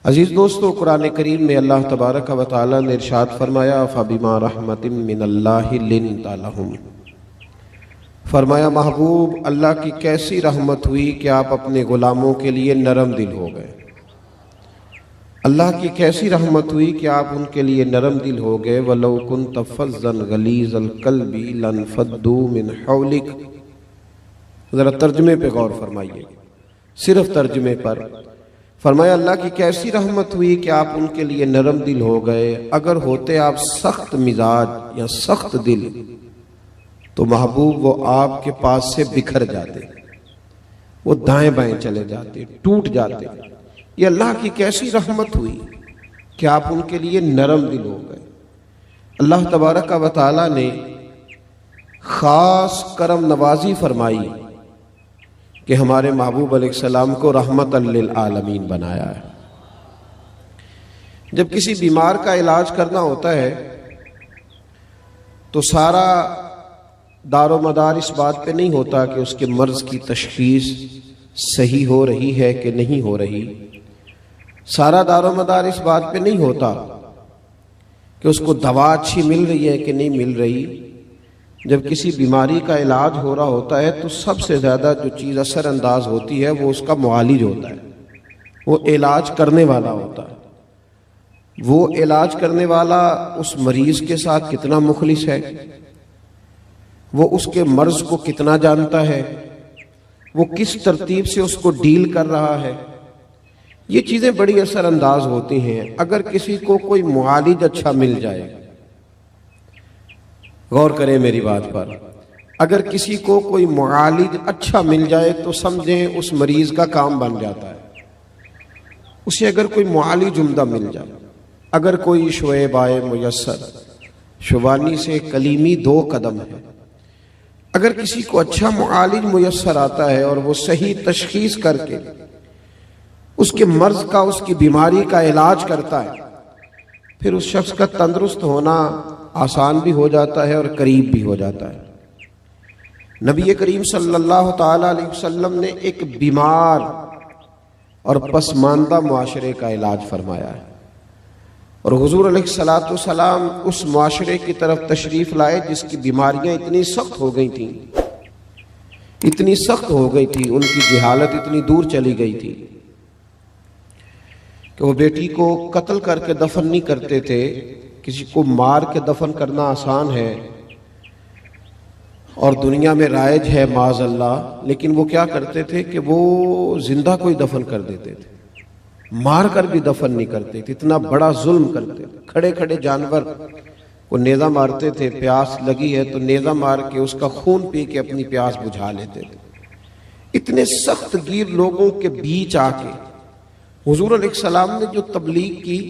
عزیز دوستو، قرآن کریم میں اللہ تبارک و تعالی نے ارشاد فرمایا فَبِمَا رَحْمَةٍ مِّنَ اللَّهِ لِنْتَ لَهُمْ، فرمایا محبوب اللہ کی کیسی رحمت ہوئی کہ آپ اپنے غلاموں کے لیے نرم دل ہو گئے۔ اللہ کی کیسی رحمت ہوئی کہ آپ ان کے لیے نرم دل ہو گئے۔ وَلَوْ كُنْتَ فَظًّا غَلِيظَ الْقَلْبِ لَانفَضُّوا مِنْ حَوْلِكَ۔ ذرا ترجمے پہ غور فرمائیے، صرف ترجمے پر۔ فرمایا اللہ کی کیسی رحمت ہوئی کہ آپ ان کے لیے نرم دل ہو گئے۔ اگر ہوتے آپ سخت مزاج یا سخت دل تو محبوب وہ آپ کے پاس سے بکھر جاتے، وہ دائیں بائیں چلے جاتے، ٹوٹ جاتے۔ یہ اللہ کی کیسی رحمت ہوئی کہ آپ ان کے لیے نرم دل ہو گئے۔ اللہ تبارک و تعالی نے خاص کرم نوازی فرمائی کہ ہمارے محبوب علیہ السلام کو رحمت للعالمین بنایا ہے۔ جب کسی بیمار کا علاج کرنا ہوتا ہے تو سارا دار و مدار اس بات پہ نہیں ہوتا کہ اس کے مرض کی تشخیص صحیح ہو رہی ہے کہ نہیں ہو رہی۔ سارا دار و مدار اس بات پہ نہیں ہوتا کہ اس کو دوا اچھی مل رہی ہے کہ نہیں مل رہی۔ جب کسی بیماری کا علاج ہو رہا ہوتا ہے تو سب سے زیادہ جو چیز اثر انداز ہوتی ہے وہ اس کا معالج ہوتا ہے، وہ علاج کرنے والا ہوتا ہے۔ وہ علاج کرنے والا اس مریض کے ساتھ کتنا مخلص ہے، وہ اس کے مرض کو کتنا جانتا ہے، وہ کس ترتیب سے اس کو ڈیل کر رہا ہے، یہ چیزیں بڑی اثر انداز ہوتی ہیں۔ اگر کسی کو کوئی معالج اچھا مل جائے، غور کریں میری بات پر، اگر کسی کو کوئی معالج اچھا مل جائے تو سمجھیں اس مریض کا کام بن جاتا ہے۔ اسے اگر کوئی معالج عمدہ مل جائے، اگر کوئی شعیب آئے میسر، شبانی سے کلیمی 2 قدم ہے، اگر کسی کو اچھا معالج میسر آتا ہے اور وہ صحیح تشخیص کر کے اس کے مرض کا، اس کی بیماری کا علاج کرتا ہے، پھر اس شخص کا تندرست ہونا آسان بھی ہو جاتا ہے اور قریب بھی ہو جاتا ہے۔ نبی کریم صلی اللہ تعالی علیہ وسلم نے ایک بیمار اور پسماندہ معاشرے کا علاج فرمایا ہے، اور حضور علیہ الصلوۃ والسلام اس معاشرے کی طرف تشریف لائے جس کی بیماریاں اتنی سخت ہو گئی تھیں، اتنی سخت ہو گئی تھی، ان کی جہالت اتنی دور چلی گئی تھی کہ وہ بیٹی کو قتل کر کے دفن نہیں کرتے تھے۔ کسی کو مار کے دفن کرنا آسان ہے اور دنیا میں رائج ہے معاذ اللہ، لیکن وہ کیا کرتے تھے کہ وہ زندہ کوئی دفن کر دیتے تھے، مار کر بھی دفن نہیں کرتے تھے۔ اتنا بڑا ظلم کرتے تھے۔ کھڑے کھڑے جانور کو نیزہ مارتے تھے، پیاس لگی ہے تو نیزہ مار کے اس کا خون پی کے اپنی پیاس بجھا لیتے تھے۔ اتنے سخت گیر لوگوں کے بیچ آ کے حضور علیہ السلام نے جو تبلیغ کی،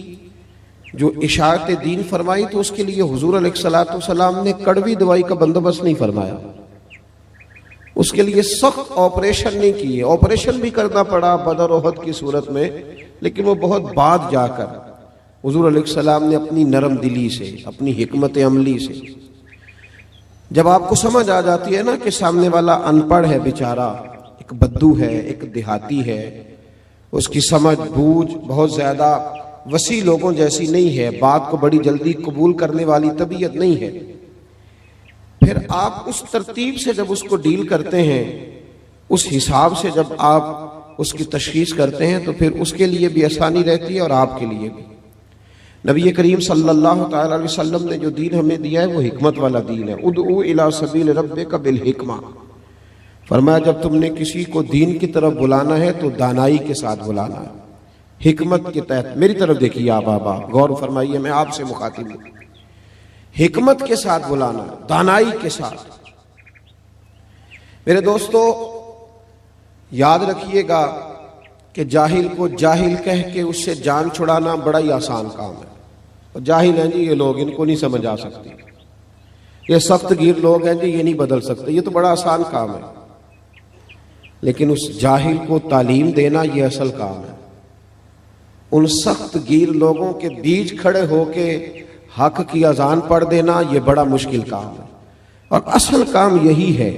جو اشاعت دین فرمائی، تو اس کے لیے حضور علیہ السلام نے کڑوی دوائی کا بندوبست نہیں فرمایا، اس کے لیے سخت آپریشن نہیں کیے۔ آپریشن بھی کرنا پڑا بدر احد کی صورت میں، لیکن وہ بہت بعد جا کر حضور علیہ السلام نے اپنی نرم دلی سے، اپنی حکمت عملی سے، جب آپ کو سمجھ آ جاتی ہے نا کہ سامنے والا ان پڑھ ہے بیچارہ، ایک بدو ہے، ایک دیہاتی ہے، اس کی سمجھ بوجھ بہت زیادہ وسیع لوگوں جیسی نہیں ہے، بات کو بڑی جلدی قبول کرنے والی طبیعت نہیں ہے، پھر آپ اس ترتیب سے جب اس کو ڈیل کرتے ہیں، اس حساب سے جب آپ اس کی تشخیص کرتے ہیں تو پھر اس کے لیے بھی آسانی رہتی ہے اور آپ کے لیے بھی۔ نبی کریم صلی اللہ تعالی علیہ وسلم نے جو دین ہمیں دیا ہے وہ حکمت والا دین ہے۔ ادعو الی سبیل ربک بالحکمہ، فرمایا جب تم نے کسی کو دین کی طرف بلانا ہے تو دانائی کے ساتھ بلانا ہے، حکمت کے تحت۔ میری طرف دیکھیے آپ غور فرمائیے، میں آپ سے مخاطب ہوں۔ حکمت کے ساتھ بلانا، دانائی کے ساتھ۔ میرے دوستو یاد رکھیے گا کہ جاہل کو جاہل کہہ کے اس سے جان چھڑانا بڑا ہی آسان کام ہے۔ اور جاہل ہیں جی یہ لوگ، ان کو نہیں سمجھ آ سکتی، یہ سخت گیر لوگ ہیں جی یہ نہیں بدل سکتے، یہ تو بڑا آسان کام ہے، لیکن اس جاہل کو تعلیم دینا یہ اصل کام ہے۔ ان سخت گیر لوگوں کے بیچ کھڑے ہو کے حق کی اذان پڑھ دینا یہ بڑا مشکل کام ہے، اور اصل کام یہی ہے۔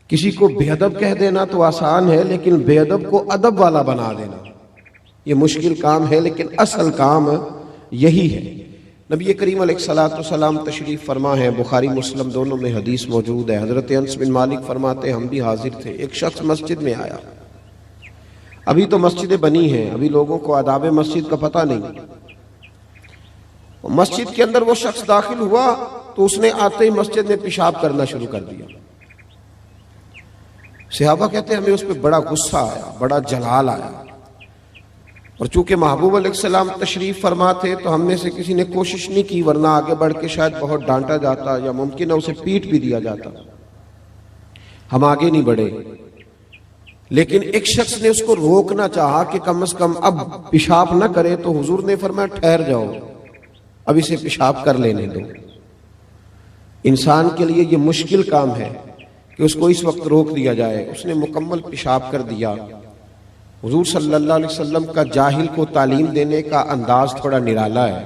کسی کو بے ادب کہہ دینا تو آسان ہے، لیکن بے ادب کو ادب والا بنا دینا یہ مشکل کام ہے لیکن اصل کام یہی ہے۔ نبی کریم علیہ الصلوۃ والسلام تشریف فرما ہے، بخاری مسلم دونوں میں حدیث موجود ہے۔ حضرت انس بن مالک فرماتے ہیں ہم بھی حاضر تھے، ایک شخص مسجد میں آیا، ابھی تو مسجدیں بنی ہیں، ابھی لوگوں کو آداب مسجد کا پتہ نہیں، مسجد کے اندر وہ شخص داخل ہوا تو اس نے آتے ہی مسجد میں پیشاب کرنا شروع کر دیا۔ صحابہ کہتے ہیں ہمیں اس پہ بڑا غصہ آیا، بڑا جلال آیا، اور چونکہ محبوب علیہ السلام تشریف فرما تھے تو ہم میں سے کسی نے کوشش نہیں کی، ورنہ آگے بڑھ کے شاید بہت ڈانٹا جاتا یا ممکن ہے اسے پیٹ بھی دیا جاتا، ہم آگے نہیں بڑھے۔ لیکن ایک شخص نے اس کو روکنا چاہا کہ کم از کم اب پیشاب نہ کرے، تو حضور نے فرمایا ٹھہر جاؤ، اب اسے پیشاب کر لینے دو۔ انسان کے لیے یہ مشکل کام ہے کہ اس کو اس وقت روک دیا جائے۔ اس نے مکمل پیشاب کر دیا۔ حضور صلی اللہ علیہ وسلم کا جاہل کو تعلیم دینے کا انداز تھوڑا نرالا ہے۔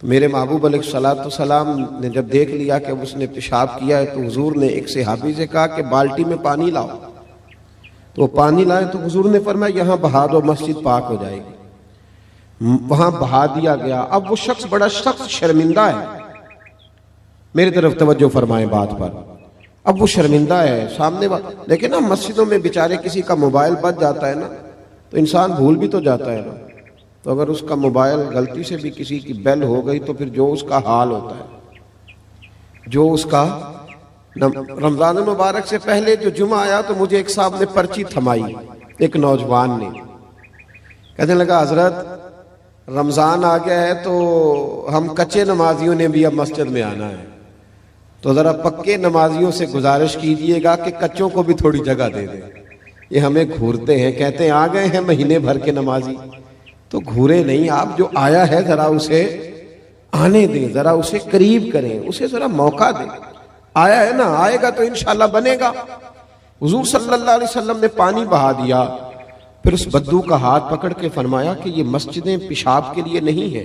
تو میرے محبوب علیہ الصلوۃ والسلام نے جب دیکھ لیا کہ اس نے پیشاب کیا ہے تو حضور نے ایک صحابی سے کہا کہ بالٹی میں پانی لاؤ، تو وہ پانی لائے تو حضور نے فرمایا یہاں بہا دو، مسجد پاک ہو جائے گی۔ وہاں بہا دیا گیا۔ اب وہ شخص بڑا شرمندہ ہے، میری طرف توجہ فرمائیں بات پر، اب وہ شرمندہ ہے سامنے لیکن نا مسجدوں میں بیچارے کسی کا موبائل بج جاتا ہے نا تو انسان بھول بھی تو جاتا ہے نا، تو اگر اس کا موبائل غلطی سے بھی کسی کی بیل ہو گئی تو پھر جو اس کا حال ہوتا ہے، جو اس کا رمضان مبارک سے پہلے جو جمعہ آیا تو مجھے ایک صاحب نے پرچی تھمائی، ایک نوجوان نے، کہنے لگا حضرت رمضان آ گیا ہے تو ہم کچے نمازیوں نے بھی اب مسجد میں آنا ہے، تو ذرا پکے نمازیوں سے گزارش کیجئے گا کہ کچوں کو بھی تھوڑی جگہ دے دیں، یہ ہمیں گھورتے ہیں، کہتے ہیں آ گئے ہیں مہینے بھر کے نمازی، تو گھورے نہیں، آپ جو آیا ہے ذرا اسے آنے دیں، ذرا اسے قریب کریں، اسے ذرا موقع دیں، آیا ہے نا، آئے گا تو انشاءاللہ بنے گا۔ حضور صلی اللہ علیہ وسلم نے پانی بہا دیا، پھر اس بدو کا ہاتھ پکڑ کے فرمایا کہ یہ مسجدیں پیشاب کے لیے نہیں ہیں،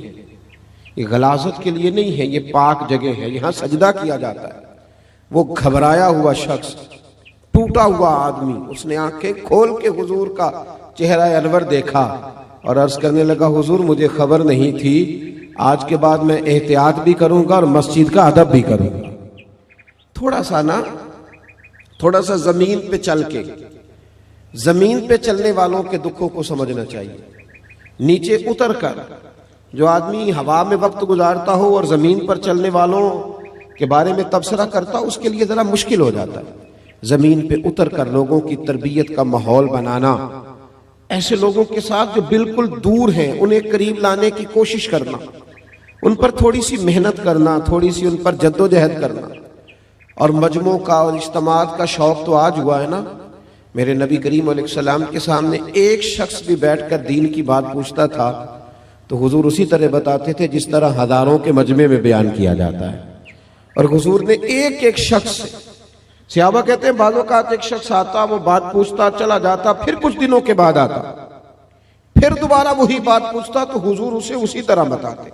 یہ غلاظت کے لیے نہیں ہے، یہ پاک جگہ ہے، یہاں سجدہ کیا جاتا ہے۔ وہ گھبرایا ہوا شخص، ٹوٹا ہوا آدمی، اس نے آنکھیں کھول کے حضور کا چہرہ انور دیکھا اور عرض کرنے لگا حضور مجھے خبر نہیں تھی، آج کے بعد میں احتیاط بھی کروں گا اور مسجد کا ادب بھی کروں گا۔ تھوڑا سا زمین پہ چل کے، زمین پہ چلنے والوں کے دکھوں کو سمجھنا چاہیے۔ نیچے اتر کر جو آدمی ہوا میں وقت گزارتا ہو اور زمین پر چلنے والوں کے بارے میں تبصرہ کرتا ہو، اس کے لیے ذرا مشکل ہو جاتا ہے۔ زمین پہ اتر کر لوگوں کی تربیت کا ماحول بنانا، ایسے لوگوں کے ساتھ جو بالکل دور ہیں انہیں قریب لانے کی کوشش کرنا، ان پر تھوڑی سی محنت کرنا، تھوڑی سی ان پر جد و جہد کرنا۔ اور مجموع کا اور اجتماعات کا شوق تو آج ہوا ہے نا، میرے نبی کریم علیہ السلام کے سامنے ایک شخص بھی بیٹھ کر دین کی بات پوچھتا تھا تو حضور اسی طرح بتاتے تھے جس طرح ہزاروں کے مجمع میں بیان کیا جاتا ہے۔ اور حضور نے ایک ایک شخص سے، صحابہ کہتے ہیں بعض اوقات ایک شخص آتا، وہ بات پوچھتا، چلا جاتا، پھر کچھ دنوں کے بعد آتا، پھر دوبارہ وہی بات پوچھتا تو حضور اسے اسی طرح بتاتے،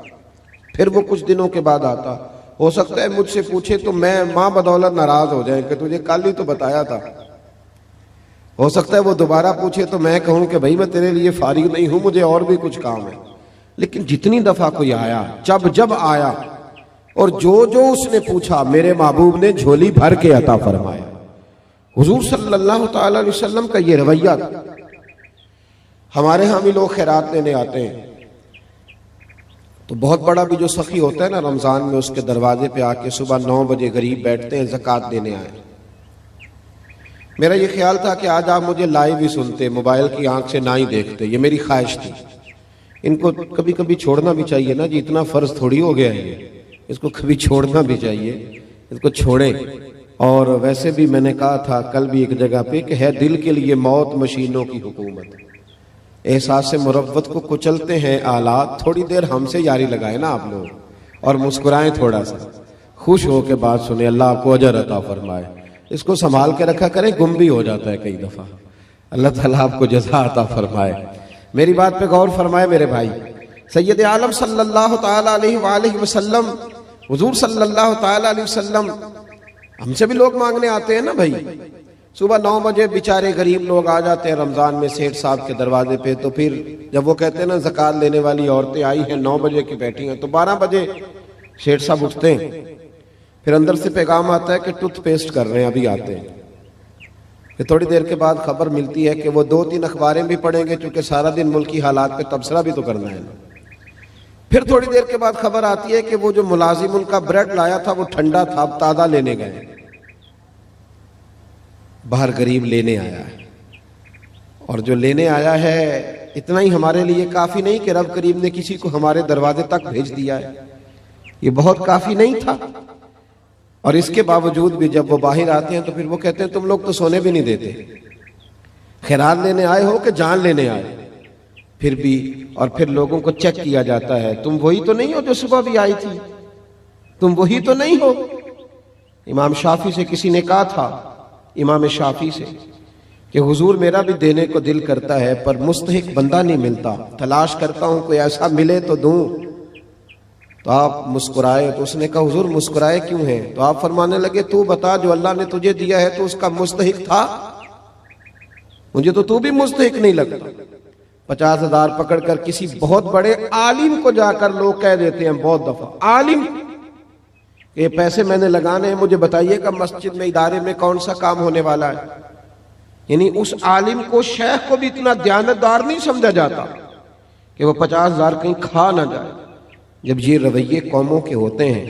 پھر وہ کچھ دنوں کے بعد آتا۔ ہو سکتا ہے مجھ سے پوچھے تو میں ماں بدولت ناراض ہو جائیں کہ تجھے کل ہی تو بتایا تھا، ہو سکتا ہے وہ دوبارہ پوچھے تو میں کہوں کہ بھائی میں تیرے لیے فارغ نہیں ہوں، مجھے اور بھی کچھ کام ہے۔ لیکن جتنی دفعہ کوئی آیا، جب آیا اور جو اس نے پوچھا، میرے محبوب نے جھولی بھر کے عطا فرمایا۔ حضور صلی اللہ تعالی علیہ وسلم کا یہ رویہ تھا۔ ہمارے ہاں بھی لوگ خیرات لینے آتے ہیں تو بہت بڑا بھی جو سخی ہوتا ہے نا رمضان میں، اس کے دروازے پہ آ کے صبح 9 بجے غریب بیٹھتے ہیں زکوٰۃ دینے آئے۔ میرا یہ خیال تھا کہ آج آپ مجھے لائیو ہی سنتے، موبائل کی آنکھ سے نہ ہی دیکھتے، یہ میری خواہش تھی۔ ان کو کبھی کبھی چھوڑنا بھی چاہیے نا جی، اتنا فرض تھوڑی ہو گیا ہے، اس کو کبھی چھوڑنا بھی چاہیے، اس کو چھوڑیں۔ اور ویسے بھی میں نے کہا تھا کل بھی ایک جگہ پہ کہ ہے دل کے لیے موت مشینوں کی حکومت، احساس مروت کو کچلتے ہیں آلات، تھوڑی دیر ہم سے یاری لگائیں نا آپ لوگ اور مسکرائیں، تھوڑا سا خوش ہو کے بات سنیں، اللہ آپ کو اجر عطا فرمائے۔ اس کو سنبھال کے رکھا کریں، گم بھی ہو جاتا ہے کئی دفعہ، اللہ تعالیٰ آپ کو جزا عطا فرمائے۔ میری بات پہ غور فرمائے میرے بھائی، سید عالم صلی اللہ تعالیٰ علیہ وآلہ وسلم، حضور صلی اللہ تعالیٰ علیہ وسلم، ہم سے بھی لوگ مانگنے آتے ہیں نا بھائی، صبح 9 بجے بیچارے غریب لوگ آ جاتے ہیں رمضان میں سیٹھ صاحب کے دروازے پہ، تو پھر جب وہ کہتے ہیں نا زکوٰۃ لینے والی عورتیں آئی ہیں 9 بجے کی بیٹھی ہیں، تو 12 بجے سیٹھ صاحب اٹھتے ہیں، پھر اندر سے پیغام آتا ہے کہ ٹوتھ پیسٹ کر رہے ہیں، ابھی آتے ہیں۔ پھر تھوڑی دیر کے بعد خبر ملتی ہے کہ وہ 2-3 اخباریں بھی پڑھیں گے، چونکہ سارا دن ملکی حالات پہ تبصرہ بھی تو کرنا ہے نا۔ پھر تھوڑی دیر کے بعد خبر آتی ہے کہ وہ جو ملازم ان کا بریڈ لایا تھا وہ ٹھنڈا تھا، اب تازہ لینے گئے، باہر غریب لینے آیا ہے، اور جو لینے آیا ہے اتنا ہی ہمارے لیے کافی نہیں کہ رب کریم نے کسی کو ہمارے دروازے تک بھیج دیا ہے، یہ بہت کافی نہیں تھا۔ اور اس کے باوجود بھی جب وہ باہر آتے ہیں تو پھر وہ کہتے ہیں تم لوگ تو سونے بھی نہیں دیتے، خیرات لینے آئے ہو کہ جان لینے آئے؟ پھر بھی، اور پھر لوگوں کو چیک کیا جاتا ہے، تم وہی تو نہیں ہو جو صبح بھی آئی تھی، تم وہی تو نہیں ہو۔ امام شافعی سے کسی نے کہا تھا، امام شافعی سے، کہ حضور میرا بھی دینے کو دل کرتا ہے پر مستحق بندہ نہیں ملتا، تلاش کرتا ہوں کوئی ایسا ملے تو دوں۔ تو آپ مسکرائے، تو اس نے کہا حضور مسکرائے کیوں ہیں؟ تو آپ فرمانے لگے تو بتا جو اللہ نے تجھے دیا ہے تو اس کا مستحق تھا؟ مجھے تو بھی مستحق نہیں لگتا۔ 50,000 پکڑ کر کسی بہت بڑے عالم کو جا کر لوگ کہہ دیتے ہیں بہت دفعہ، عالم یہ پیسے میں نے لگانے ہیں، مجھے بتائیے کہ مسجد میں ادارے میں کون سا کام ہونے والا ہے۔ یعنی اس عالم کو، شیخ کو بھی اتنا دیانتدار نہیں سمجھا جاتا کہ وہ 50,000 کہیں کھا نہ جائے۔ جب یہ رویے قوموں کے ہوتے ہیں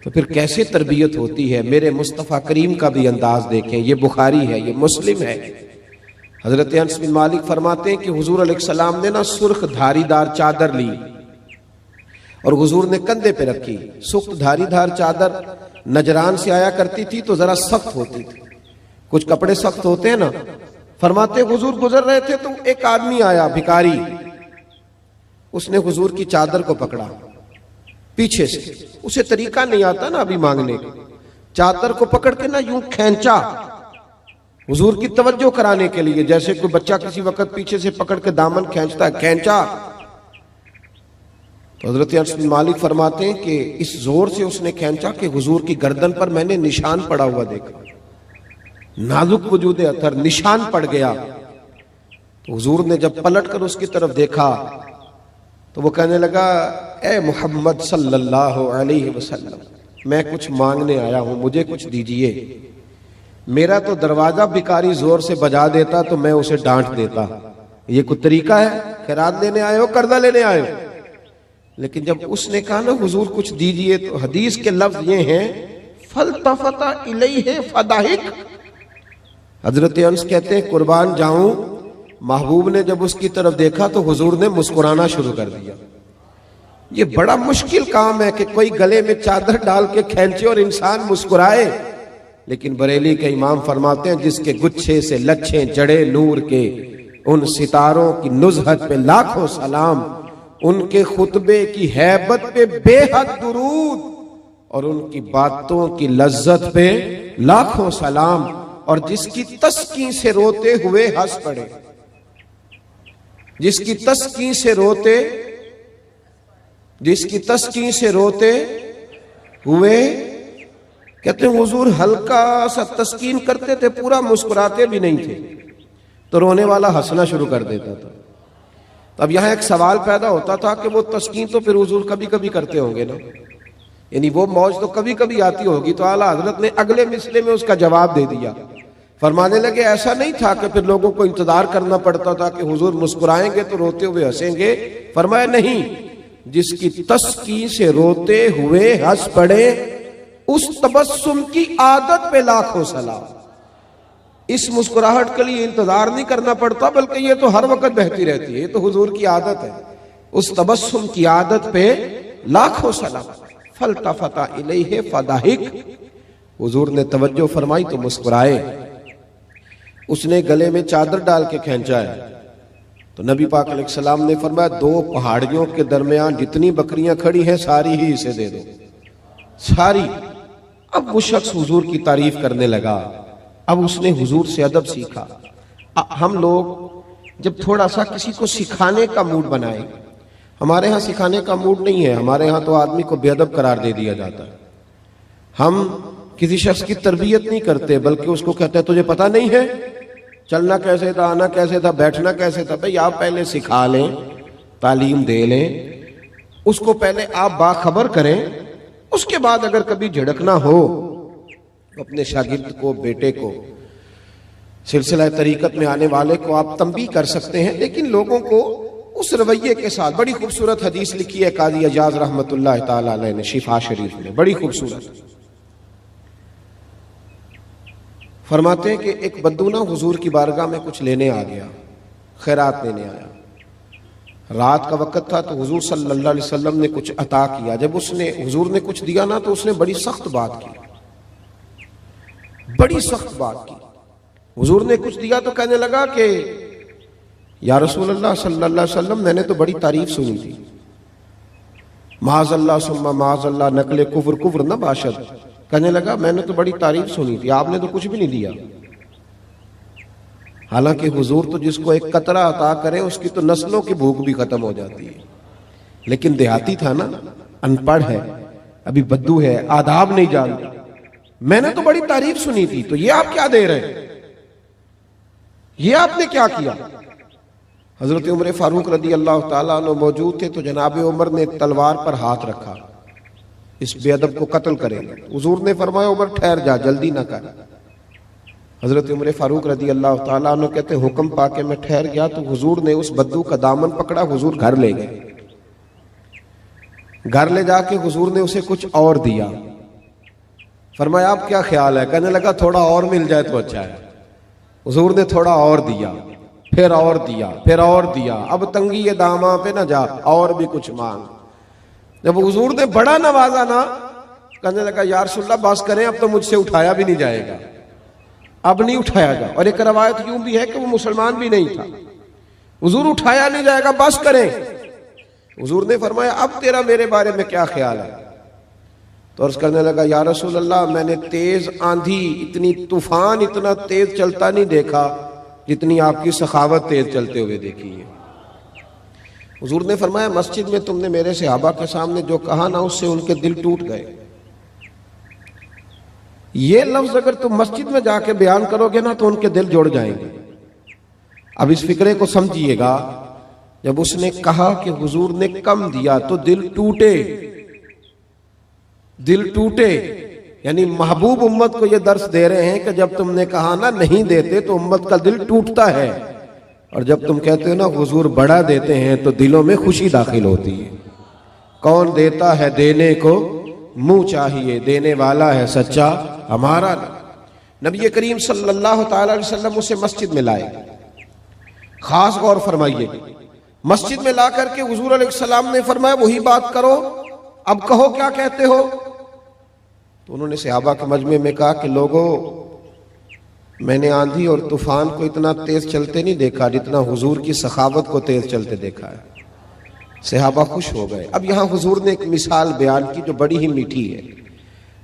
تو پھر کیسے تربیت ہوتی ہے؟ میرے مصطفیٰ کریم کا بھی انداز دیکھیں، یہ بخاری ہے، یہ مسلم ہے۔ حضرت انس بن مالک فرماتے ہیں کہ حضور علیہ السلام نے نا سرخ دھاری دار چادر لی اور حضور نے کندھے پہ رکھی۔ سخت دھاری دار چادر نجران سے آیا کرتی تھی تو ذرا سخت ہوتی تھی، کچھ کپڑے سخت ہوتے ہیں نا۔ فرماتے حضور گزر رہے تھے تو ایک آدمی آیا بھکاری، اس نے حضور کی چادر کو پکڑا پیچھے سے، اسے طریقہ نہیں آتا نا ابھی مانگنے کا، چادر کو پکڑ کے نا یوں کھینچا حضور کی توجہ کرانے کے لیے، جیسے کوئی بچہ کسی وقت پیچھے سے پکڑ کے دامن کھینچتا ہے، کھینچا۔ تو حضرت انس بن مالک فرماتے ہیں کہ اس زور سے اس نے کھینچا کہ حضور کی گردن پر میں نے نشان پڑا ہوا دیکھا، نازک وجود اطہر، نشان پڑ گیا۔ تو حضور نے جب پلٹ کر اس کی طرف دیکھا تو وہ کہنے لگا اے محمد صلی اللہ علیہ وسلم، میں کچھ مانگنے آیا ہوں، مجھے کچھ دیجئے۔ میرا تو دروازہ بھکاری زور سے بجا دیتا تو میں اسے ڈانٹ دیتا، یہ کوئی طریقہ ہے؟ خیرات لینے آئے ہو، قرضہ لینے آئے ہو؟ لیکن جب اس نے کہا نا حضور کچھ دیجئے، تو حدیث کے لفظ یہ ہیں فَالْتَفَتَ إِلَيْهِ فَضَحِكَ۔ حضرت انس کہتے ہیں قربان جاؤں، محبوب نے جب اس کی طرف دیکھا تو حضور نے مسکرانا شروع کر دیا۔ یہ بڑا مشکل کام ہے کہ کوئی گلے میں چادر ڈال کے کھینچے اور انسان مسکرائے، لیکن بریلی کے امام فرماتے ہیں جس کے گچھے سے لچھیں جڑے نور کے، ان ستاروں کی نزہت پہ لاکھوں سلام، ان کے خطبے کی ہیبت پہ بے حد درود، اور ان کی باتوں کی لذت پہ لاکھوں سلام، اور جس کی تسکین سے روتے ہوئے ہنس پڑے، جس کی تسکین سے روتے ہوئے، کہتے ہیں حضور ہلکا سا تسکین کرتے تھے، پورا مسکراتے بھی نہیں تھے، تو رونے والا ہنسنا شروع کر دیتا تھا۔ اب یہاں ایک سوال پیدا ہوتا تھا کہ وہ تسکین تو پھر حضور کبھی کبھی کرتے ہوں گے نا، یعنی وہ موج تو کبھی کبھی آتی ہوگی، تو اعلیٰ حضرت نے اگلے مسئلے میں اس کا جواب دے دیا۔ فرمانے لگے ایسا نہیں تھا کہ پھر لوگوں کو انتظار کرنا پڑتا تھا کہ حضور مسکرائیں گے تو روتے ہوئے ہنسیں گے۔ فرمایا نہیں، جس کی تسکین سے روتے ہوئے ہنس پڑے اس تبسم کی عادت پہ لاکھوں سلام۔ اس مسکراہٹ کے لیے انتظار نہیں کرنا پڑتا، بلکہ یہ تو ہر وقت بہتی رہتی ہے، یہ تو حضور کی عادت ہے۔ اس تبسم کی عادت پہ لاکھوں سلام۔ فَالْتَفَتَ إِلَيْهِ فَضَحِكَ، حضور نے توجہ فرمائی تو مسکرائے۔ اس نے گلے میں چادر ڈال کے کھینچا ہے تو نبی پاک علیہ السلام نے فرمایا 2 پہاڑیوں کے درمیان جتنی بکریاں کھڑی ہیں ساری ہی اسے دے دو، ساری۔ اب وہ شخص حضور کی تعریف کرنے لگا، اب اس نے حضور سے ادب سیکھا۔ ہم لوگ جب تھوڑا سا کسی کو سکھانے کا موڈ بنائیں، ہمارے ہاں سکھانے کا موڈ نہیں ہے، ہمارے ہاں تو آدمی کو بے ادب قرار دے دیا جاتا ہے۔ ہم کسی شخص کی تربیت نہیں کرتے بلکہ اس کو کہتے ہیں تجھے پتہ نہیں ہے چلنا کیسے تھا، آنا کیسے تھا، بیٹھنا کیسے تھا. بھئی آپ پہلے سکھا لیں، تعلیم دے لیں، اس کو پہلے آپ باخبر کریں، اس کے بعد اگر کبھی جھڑکنا ہو اپنے شاگرد کو، بیٹے کو، سلسلہ طریقت میں آنے والے کو آپ تنبیہ کر سکتے ہیں، لیکن لوگوں کو اس رویے کے ساتھ. بڑی خوبصورت حدیث لکھی ہے قاضی اجاز رحمت اللہ تعالی علیہ نے شفا شریف میں، بڑی خوبصورت. فرماتے ہیں کہ ایک بدو نا حضور کی بارگاہ میں کچھ لینے آ گیا، خیرات لینے آیا. رات کا وقت تھا تو حضور صلی اللہ علیہ وسلم نے کچھ عطا کیا. جب اس نے حضور نے کچھ دیا نا تو اس نے بڑی سخت بات کی، بڑی سخت بات کی. حضور نے کچھ دیا تو کہنے لگا کہ یا رسول اللہ صلی اللہ علیہ وسلم میں نے تو بڑی تعریف سنی تھی، معاذ اللہ ثم معاذ اللہ نقل کفر کفر نہ باشد. کہنے لگا میں نے تو بڑی تعریف سنی تھی، آپ نے تو کچھ بھی نہیں دیا. حالانکہ حضور تو جس کو ایک قطرہ عطا کرے اس کی تو نسلوں کی بھوک بھی ختم ہو جاتی ہے. لیکن دیہاتی تھا نا، ان پڑھ ہے، ابھی بدو ہے، آداب نہیں جانتا. میں نے تو بڑی تعریف سنی تھی، تو یہ آپ کیا دے رہے ہیں، یہ آپ نے کیا کیا؟ حضرت عمر فاروق رضی اللہ تعالیٰ عنہ موجود تھے تو جناب عمر نے تلوار پر ہاتھ رکھا، اس بے ادب کو قتل کریں گے. حضور نے فرمایا عمر ٹھہر جا، جلدی نہ کر. حضرت عمر فاروق رضی اللہ تعالیٰ عنہ کہتے حکم پا کے میں ٹھہر گیا تو حضور نے اس بدو کا دامن پکڑا، حضور گھر لے گئے. گھر لے جا کے حضور نے اسے کچھ اور دیا. فرمایا آپ کیا خیال ہے؟ کہنے لگا تھوڑا اور مل جائے تو اچھا ہے. حضور نے تھوڑا اور دیا، پھر اور دیا، پھر اور دیا. اب تنگی یہ داماں پہ نہ جا، اور بھی کچھ مانگ. جب حضور نے بڑا نوازا نا، کہنے لگا یا رسول اللہ بس کریں، اب تو مجھ سے اٹھایا بھی نہیں جائے گا، اب نہیں اٹھایا گا. اور ایک روایت یوں بھی ہے کہ وہ مسلمان بھی نہیں تھا. حضور اٹھایا نہیں جائے گا، بس کریں. حضور نے فرمایا اب تیرا میرے بارے میں کیا خیال ہے؟ تو عرض کرنے لگا یا رسول اللہ میں نے تیز آندھی، اتنی طوفان اتنا تیز چلتا نہیں دیکھا جتنی آپ کی سخاوت تیز چلتے ہوئے دیکھی ہے. حضور نے فرمایا مسجد میں تم نے میرے صحابہ کے سامنے جو کہا نا اس سے ان کے دل ٹوٹ گئے. یہ لفظ اگر تم مسجد میں جا کے بیان کرو گے نا تو ان کے دل جڑ جائیں گے. اب اس فکرے کو سمجھیے گا، جب اس نے کہا کہ حضور نے کم دیا تو دل ٹوٹے، دل ٹوٹے. یعنی محبوب امت کو یہ درس دے رہے ہیں کہ جب تم نے کہا نا نہیں دیتے تو امت کا دل ٹوٹتا ہے، اور جب تم کہتے ہو نا حضور بڑا دیتے ہیں تو دلوں میں خوشی داخل ہوتی ہے. کون دیتا ہے دینے کو منہ چاہیے، دینے والا ہے سچا ہمارا. نبی کریم صلی اللہ تعالی علیہ وسلم اسے مسجد میں لائے. خاص غور فرمائیے، مسجد میں لا کر کے حضور علیہ السلام نے فرمایا وہی بات کرو، اب کہو کیا کہتے ہو. تو انہوں نے صحابہ کے مجمع میں کہا کہ لوگوں میں نے آندھی اور طوفان کو اتنا تیز چلتے نہیں دیکھا جتنا حضور کی سخاوت کو تیز چلتے دیکھا ہے. صحابہ خوش ہو گئے. اب یہاں حضور نے ایک مثال بیان کی جو بڑی ہی میٹھی ہے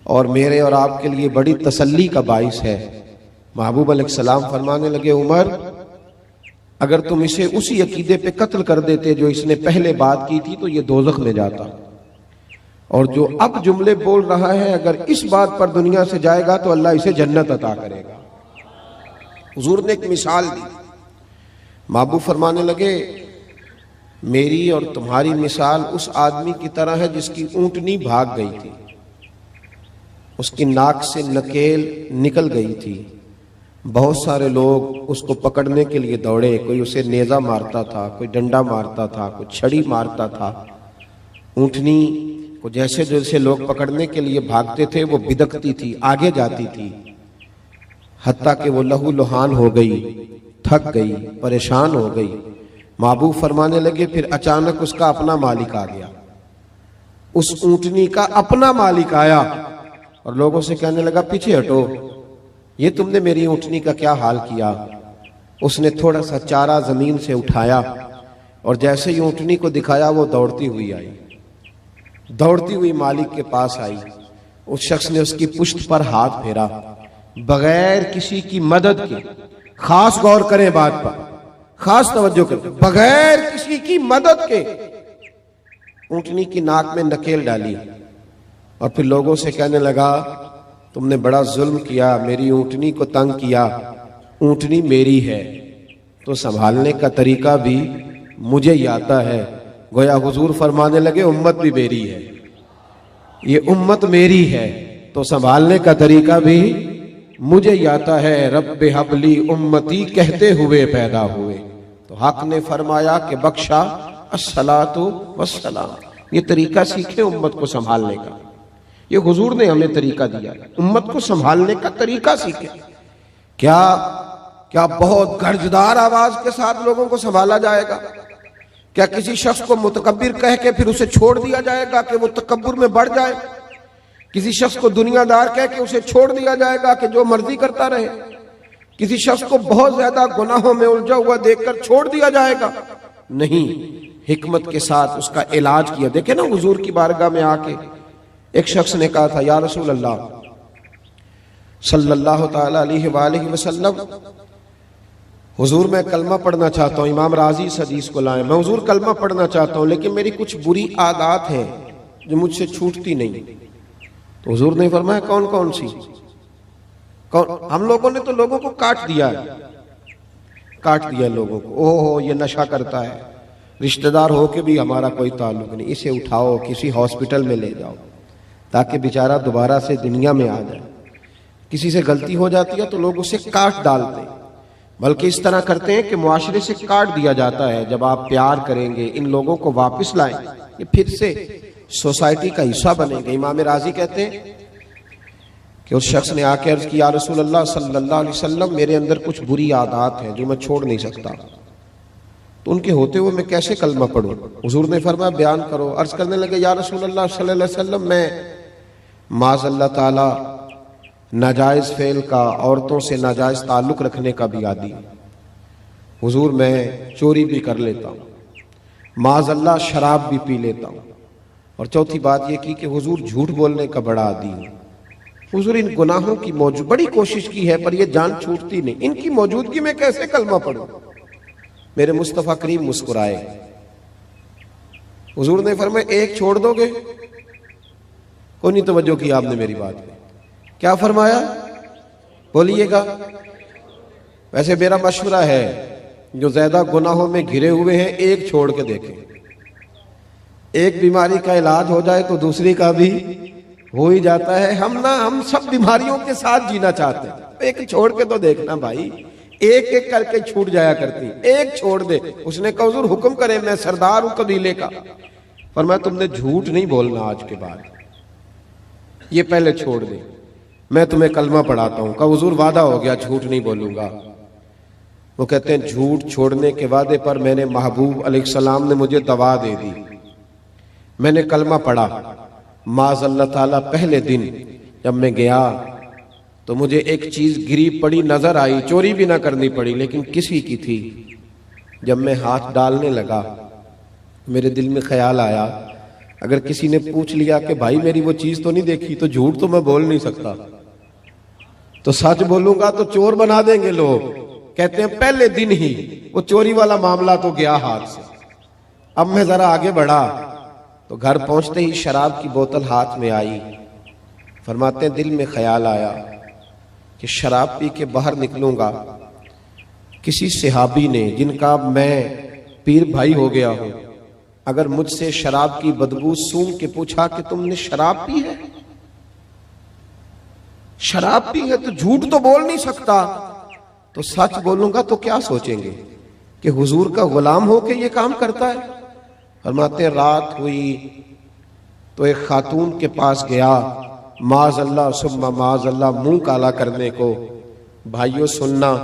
اور میرے اور آپ کے لیے بڑی تسلی کا باعث ہے. محبوب علیہ السلام فرمانے لگے عمر اگر تم اسے اسی عقیدے پہ قتل کر دیتے جو اس نے پہلے بات کی تھی تو یہ دوزخ میں جاتا، اور جو اب جملے بول رہا ہے اگر اس بات پر دنیا سے جائے گا تو اللہ اسے جنت عطا کرے گا. حضور نے ایک مثال دی. محبوب فرمانے لگے میری اور تمہاری مثال اس آدمی کی طرح ہے جس کی اونٹنی بھاگ گئی تھی، اس کی ناک سے نکیل نکل گئی تھی. بہت سارے لوگ اس کو پکڑنے کے لیے دوڑے، کوئی اسے نیزہ مارتا تھا، کوئی ڈنڈا مارتا تھا، کوئی چھڑی مارتا تھا. اونٹنی کو جیسے جیسے لوگ پکڑنے کے لیے بھاگتے تھے وہ بدکتی تھی، آگے جاتی تھی، حتیٰ کہ وہ لہو لہان ہو گئی، تھک گئی، پریشان ہو گئی. محبوب فرمانے لگے پھر اچانک اس کا اپنا مالک آ گیا، اس اونٹنی کا اپنا مالک آیا اور لوگوں سے کہنے لگا پیچھے ہٹو، یہ تم نے میری اونٹنی کا کیا حال کیا. اس نے تھوڑا سا چارہ زمین سے اٹھایا اور جیسے ہی اونٹنی کو دکھایا وہ دوڑتی ہوئی آئی، دوڑتی ہوئی مالک کے پاس آئی. اس شخص نے اس کی پشت پر ہاتھ پھیرا بغیر کسی کی مدد کے. خاص غور کریں بات پر، خاص توجہ کریں، بغیر کسی کی مدد کے اونٹنی کی ناک میں نکیل ڈالی اور پھر لوگوں سے کہنے لگا تم نے بڑا ظلم کیا، میری اونٹنی کو تنگ کیا، اونٹنی میری ہے تو سنبھالنے کا طریقہ بھی مجھے ہی آتا ہے۔ گویا حضور فرمانے لگے امت بھی میری ہے، یہ امت میری ہے تو سنبھالنے کا طریقہ بھی مجھے ہی آتا ہے۔ رب حبلی امتی کہتے ہوئے پیدا ہوئے تو حق نے فرمایا کہ بخشا الصلاۃ والسلام۔ یہ طریقہ سیکھے امت کو سنبھالنے کا، یہ حضور نے ہمیں طریقہ دیا، امت کو سنبھالنے کا طریقہ سیکھے۔ کیا بہت گرجدار آواز کے ساتھ لوگوں کو سنبھالا جائے گا؟ کیا کسی شخص کو متکبر کہہ کے پھر اسے چھوڑ دیا جائے گا کہ وہ تکبر میں بڑھ جائے؟ کسی شخص کو دنیا دار کہہ کے اسے چھوڑ دیا جائے گا کہ جو مرضی کرتا رہے؟ کسی شخص کو بہت زیادہ گناہوں میں الجھا ہوا دیکھ کر چھوڑ دیا جائے گا؟ نہیں، حکمت کے ساتھ اس کا علاج کیا۔ دیکھیں نا، حضور کی بارگاہ میں آ کے ایک شخص نے کہا تھا یا رسول اللہ صلی اللہ تعالی علیہ وآلہ وسلم، حضور میں کلمہ پڑھنا چاہتا ہوں، امام راضی اس حدیث کو لائیں، میں حضور کلمہ پڑھنا چاہتا ہوں لیکن میری کچھ بری عادات ہیں جو مجھ سے چھوٹتی نہیں۔ تو حضور نے فرمایا کون کون سی؟ ہم لوگوں نے تو لوگوں کو کاٹ دیا لوگوں کو، یہ نشہ کرتا ہے، رشتہ دار ہو کے بھی ہمارا کوئی تعلق نہیں، اسے اٹھاؤ کسی ہاسپٹل میں لے جاؤ تاکہ بیچارہ دوبارہ سے دنیا میں آ جائے۔ کسی سے غلطی ہو جاتی ہے تو لوگ اسے کاٹ ڈالتے ہیں، بلکہ اس طرح کرتے ہیں کہ معاشرے سے کاٹ دیا جاتا ہے۔ جب آپ پیار کریں گے، ان لوگوں کو واپس لائیں، یہ پھر سے سوسائٹی کا حصہ بنے گا۔ امام راضی کہتے ہیں کہ اس شخص نے آ کے عرض کی یا رسول اللہ صلی اللہ علیہ وسلم، میرے اندر کچھ بری عادات ہیں جو میں چھوڑ نہیں سکتا، تو ان کے ہوتے ہوئے میں کیسے کلمہ پڑھوں؟ حضور نے فرمایا بیان کرو۔ عرض کرنے لگے یا رسول اللہ صلی اللہ علیہ وسلم، میں معاذ اللہ تعالی ناجائز فعل کا، عورتوں سے ناجائز تعلق رکھنے کا بھی عادی ہوں۔ حضور میں چوری بھی کر لیتا ہوں، معاذ اللہ شراب بھی پی لیتا ہوں، اور چوتھی بات یہ کی کہ حضور جھوٹ بولنے کا بڑا عادی ہوں۔ حضور ان گناہوں کی بڑی کوشش کی ہے پر یہ جان چھوٹتی نہیں، ان کی موجودگی میں کیسے کلمہ پڑھوں؟ میرے مصطفیٰ کریم مسکرائے۔ حضور نے فرمایا ایک چھوڑ دو گے؟ کوئی نہیں توجہ کی آپ نے میری بات میں، کیا فرمایا؟ بولیے گا۔ ویسے میرا مشورہ ہے جو زیادہ گناہوں میں گھرے ہوئے ہیں ایک چھوڑ کے دیکھیں، ایک بیماری کا علاج ہو جائے تو دوسری کا بھی ہو ہی جاتا ہے۔ ہم سب بیماریوں کے ساتھ جینا چاہتے ہیں، ایک چھوڑ کے تو دیکھنا بھائی، ایک ایک کر کے چھوٹ جایا کرتی، ایک چھوڑ دے۔ اس نے کہا حضور حکم کرے، میں سردار ہوں قبیلے کا۔ فرمایا تم نے جھوٹ نہیں بولنا آج کے بعد، یہ پہلے چھوڑ دے، میں تمہیں کلمہ پڑھاتا ہوں۔ کہا حضور وعدہ ہو گیا جھوٹ نہیں بولوں گا۔ وہ کہتے ہیں جھوٹ چھوڑنے کے وعدے پر میں نے محبوب علیہ السلام نے مجھے دوا دے دی، میں نے کلمہ پڑھا۔ معاذ اللہ تعالیٰ پہلے دن جب میں گیا تو مجھے ایک چیز گری پڑی نظر آئی، چوری بھی نہ کرنی پڑی لیکن کسی کی تھی۔ جب میں ہاتھ ڈالنے لگا میرے دل میں خیال آیا اگر کسی نے پوچھ لیا کہ بھائی میری وہ چیز تو نہیں دیکھی، تو جھوٹ تو میں بول نہیں سکتا، تو سچ بولوں گا تو چور بنا دیں گے لوگ۔ کہتے ہیں پہلے دن ہی وہ چوری والا معاملہ تو گیا ہاتھ سے۔ اب میں ذرا آگے بڑھا تو گھر پہنچتے ہی شراب کی بوتل ہاتھ میں آئی۔ فرماتے ہیں دل میں خیال آیا کہ شراب پی کے باہر نکلوں گا، کسی صحابی نے جن کا میں پیر بھائی ہو گیا ہوں اگر مجھ سے شراب کی بدبو سونگھ کے پوچھا کہ تم نے شراب پی ہے، شراب پی ہے، تو جھوٹ تو بول نہیں سکتا، تو سچ بولوں گا تو کیا سوچیں گے کہ حضور کا غلام ہو کے یہ کام کرتا ہے۔ فرماتے ہیں رات ہوئی تو ایک خاتون کے پاس گیا، معاذ اللہ ثم معاذ اللہ منہ کالا کرنے کو۔ بھائیوں سننا،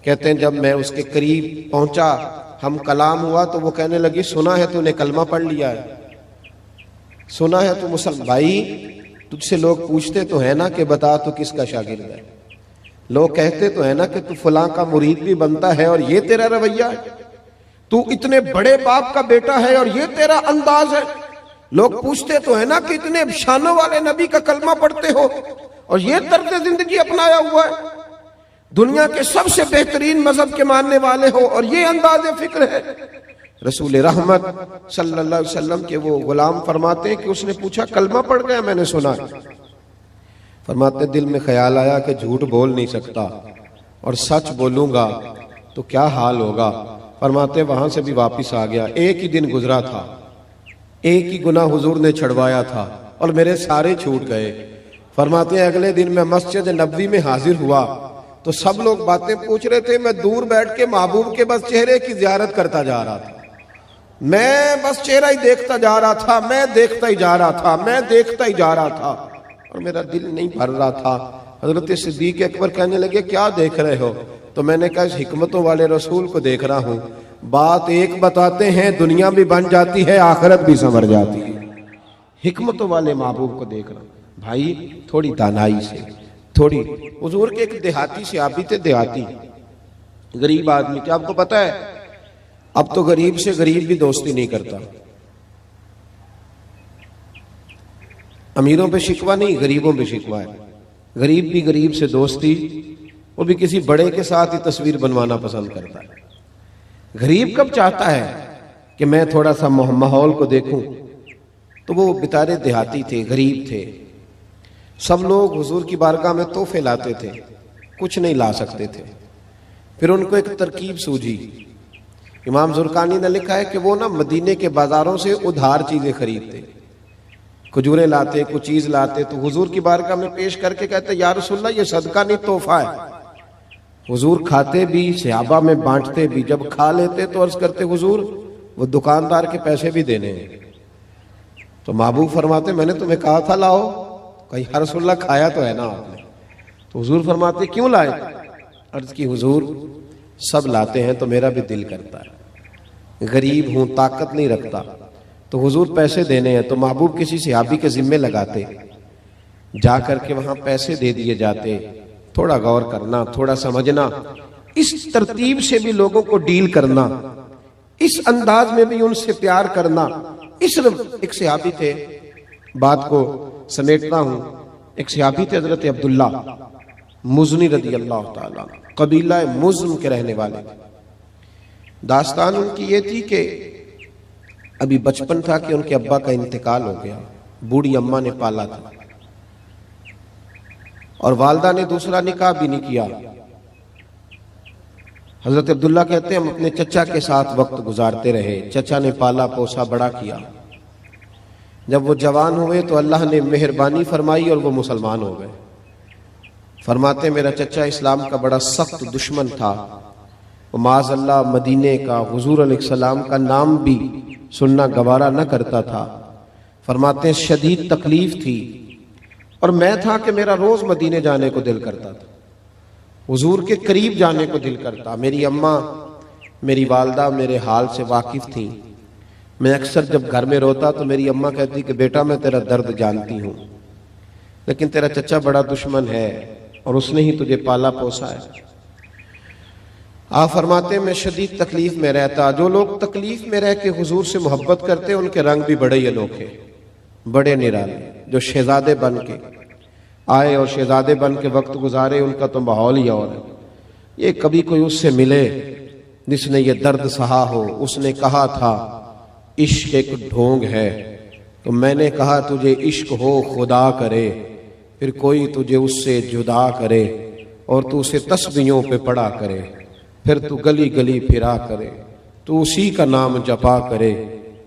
کہتے ہیں جب میں اس کے قریب پہنچا، ہم کلام ہوا تو وہ کہنے لگی سنا ہے تو نے کلمہ پڑھ لیا ہے، سنا ہے تو مسلمان۔ بھائی تجھ سے لوگ پوچھتے تو ہیں نا کہ بتا تو کس کا شاگرد ہے، لوگ کہتے تو ہیں نا کہ تو فلاں کا مرید بھی بنتا ہے اور یہ تیرا رویہ ہے، تو اتنے بڑے باپ کا بیٹا ہے اور یہ تیرا انداز ہے۔ لوگ پوچھتے تو ہیں نا کہ اتنے شانوں والے نبی کا کلمہ پڑھتے ہو اور یہ طرز زندگی اپنایا ہوا ہے، دنیا کے سب سے بہترین مذہب کے ماننے والے ہو اور یہ انداز فکر ہے۔ رسول رحمت صلی اللہ علیہ وسلم کے وہ غلام فرماتے ہیں کہ اس نے پوچھا کلمہ پڑھ گیا؟ میں نے سنا۔ فرماتے دل میں خیال آیا کہ جھوٹ بول نہیں سکتا اور سچ بولوں گا تو کیا حال ہوگا. فرماتے وہاں سے بھی واپس آ گیا. ایک ہی دن گزرا تھا, ایک ہی گناہ حضور نے چھڑوایا تھا اور میرے سارے چھوٹ گئے. فرماتے ہیں اگلے دن میں مسجد نبوی میں حاضر ہوا تو سب لوگ باتیں پوچھ رہے تھے. میں دور بیٹھ کے محبوب کے بس چہرے کی زیارت کرتا جا رہا تھا. میں بس چہرہ ہی دیکھتا جا رہا تھا, میں دیکھتا ہی جا رہا تھا, میں دیکھتا ہی جا رہا تھا اور میرا دل نہیں بھر رہا تھا. حضرت صدیق اکبر کہنے لگے کیا دیکھ رہے ہو؟ تو میں نے کہا اس حکمتوں والے رسول کو دیکھ رہا ہوں. بات ایک بتاتے ہیں, دنیا بھی بن جاتی ہے, آخرت بھی سنور جاتی ہے. حکمتوں والے محبوب کو دیکھ رہا ہوں. بھائی تھوڑی دانائی سے, تھوڑی. حضور کے ایک دیہاتی صحابی تھے, دیہاتی غریب آدمی تھے. آپ کو پتا ہے اب تو غریب سے غریب بھی دوستی نہیں کرتا. امیروں پہ شکوہ نہیں, غریبوں پہ شکوہ ہے. غریب بھی غریب سے دوستی, وہ بھی کسی بڑے کے ساتھ ہی تصویر بنوانا پسند کرتا ہے. غریب کب چاہتا ہے کہ میں تھوڑا سا ماحول کو دیکھوں. تو وہ بیچارے دیہاتی تھے, غریب تھے. سب لوگ حضور کی بارگاہ میں تحفے لاتے تھے, کچھ نہیں لا سکتے تھے. پھر ان کو ایک ترکیب سوجھی. امام زرقانی نے لکھا ہے کہ وہ مدینے کے بازاروں سے ادھار چیزیں خریدتے, کھجوریں لاتے, کچھ چیز لاتے, تو حضور کی بارگاہ میں پیش کر کے کہتے یا رسول اللہ یہ صدقہ نہیں تحفہ ہے. حضور کھاتے بھی, صحابہ میں بانٹتے بھی. جب کھا لیتے تو عرض کرتے حضور وہ دکاندار کے پیسے بھی دینے ہیں. تو محبوب فرماتے میں نے تمہیں کہا تھا لاؤ. کہیں یا رسول اللہ کھایا تو ہے نا آپ نے. تو حضور فرماتے کیوں لائے؟ عرض کی حضور سب لاتے ہیں تو میرا بھی دل کرتا ہے, غریب ہوں, طاقت نہیں رکھتا, تو حضور پیسے دینے ہیں. تو محبوب کسی صحابی کے ذمے لگاتے, جا کر کے وہاں پیسے دے دیے جاتے. تھوڑا غور کرنا, تھوڑا سمجھنا, اس ترتیب سے بھی لوگوں کو ڈیل کرنا, اس انداز میں بھی ان سے پیار کرنا. اس ایک صحابی تھے, بات کو سمیٹتا ہوں. ایک صحابی تھے حضرت عبداللہ مزنی رضی اللہ تعالیٰ, قبیلہ مزن کے رہنے والے. داستان ان کی یہ تھی کہ ابھی بچپن تھا کہ ان کے ابا کا انتقال ہو گیا. بوڑھی اماں نے پالا تھا اور والدہ نے دوسرا نکاح بھی نہیں کیا. حضرت عبداللہ کہتے ہیں ہم اپنے چچا کے ساتھ وقت گزارتے رہے. چچا نے پالا پوسا بڑا کیا. جب وہ جوان ہوئے تو اللہ نے مہربانی فرمائی اور وہ مسلمان ہو گئے. فرماتے میرا چچا اسلام کا بڑا سخت دشمن تھا. وہ معاذ اللہ مدینے کا, حضور علیہ السلام کا نام بھی سننا گوارا نہ کرتا تھا. فرماتے ہیں شدید تکلیف تھی اور میں تھا کہ میرا روز مدینے جانے کو دل کرتا تھا, حضور کے قریب جانے کو دل کرتا. میری اماں, میری والدہ میرے حال سے واقف تھیں. میں اکثر جب گھر میں روتا تو میری اماں کہتی کہ بیٹا میں تیرا درد جانتی ہوں, لیکن تیرا چچا بڑا دشمن ہے اور اس نے ہی تجھے پالا پوسا ہے. آپ فرماتے میں شدید تکلیف میں رہتا. جو لوگ تکلیف میں رہ کے حضور سے محبت کرتے ان کے رنگ بھی بڑے ہی انوکھے, بڑے نرالے. جو شہزادے بن کے آئے اور شہزادے بن کے وقت گزارے ان کا تو ماحول ہی اور ہے. یہ کبھی کوئی اس سے ملے جس نے یہ درد سہا ہو. اس نے کہا تھا عشق ایک ڈھونگ ہے, تو میں نے کہا تجھے عشق ہو خدا کرے, پھر کوئی تجھے اس سے جدا کرے اور تو اسے تسبیحوں پہ پڑا کرے, پھر تو گلی گلی پھرا کرے, تو اسی کا نام جپا کرے,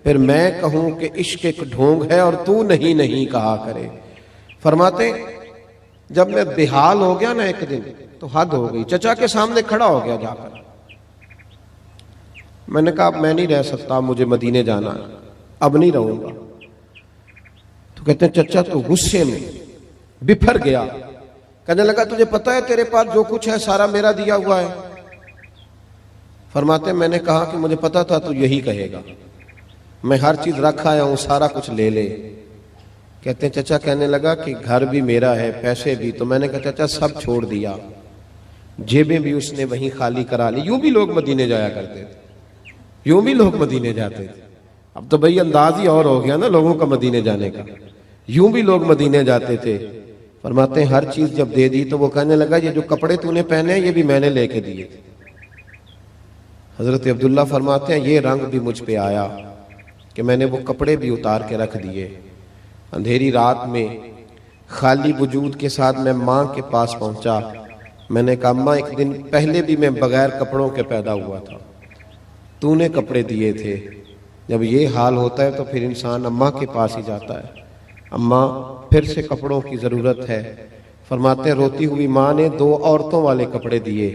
پھر میں کہوں کہ عشق ایک ڈھونگ ہے اور تو نہیں نہیں کہا کرے. فرماتے جب میں بحال ہو گیا نا ایک دن تو حد ہو گئی. چچا کے سامنے کھڑا ہو گیا جا کر. میں نے کہا اب میں نہیں رہ سکتا, مجھے مدینے جانا ہے, اب نہیں رہوں گا. تو کہتے ہیں چچا تو غصے میں بپھر گیا, کہنے لگا تجھے پتا ہے تیرے پاس جو کچھ ہے سارا میرا دیا ہوا ہے. فرماتے میں نے کہا کہ مجھے پتا تھا تو یہی کہے گا, میں ہر چیز رکھ آیا ہوں, سارا کچھ لے لے. کہتے ہیں چچا کہنے لگا کہ گھر بھی میرا ہے, پیسے بھی. تو میں نے کہا چچا سب چھوڑ دیا, جیبیں بھی اس نے وہیں خالی کرا لی. یوں بھی لوگ مدینے جایا کرتے تھے, یوں بھی لوگ مدینے جاتے تھے. اب تو بھئی انداز ہی اور ہو گیا نا لوگوں کا مدینے جانے کا. یوں بھی لوگ مدینے جاتے تھے. فرماتے ہیں ہر چیز جب دے دی تو وہ کہنے لگا یہ جو کپڑے تو نے پہنے ہیں یہ بھی میں نے لے کے دیے تھے. حضرت عبداللہ فرماتے ہیں یہ رنگ بھی مجھ پہ آیا کہ میں نے وہ کپڑے بھی اتار کے رکھ دیے. اندھیری رات میں خالی وجود کے ساتھ میں ماں کے پاس پہنچا. میں نے کہا ماں ایک دن پہلے بھی میں بغیر کپڑوں کے پیدا ہوا تھا, تو نے کپڑے دیے تھے. جب یہ حال ہوتا ہے تو پھر انسان اماں کے پاس ہی جاتا ہے. اماں پھر سے کپڑوں کی ضرورت ہے. فرماتے ہیں روتی ہوئی ماں نے 2 عورتوں والے کپڑے دیے,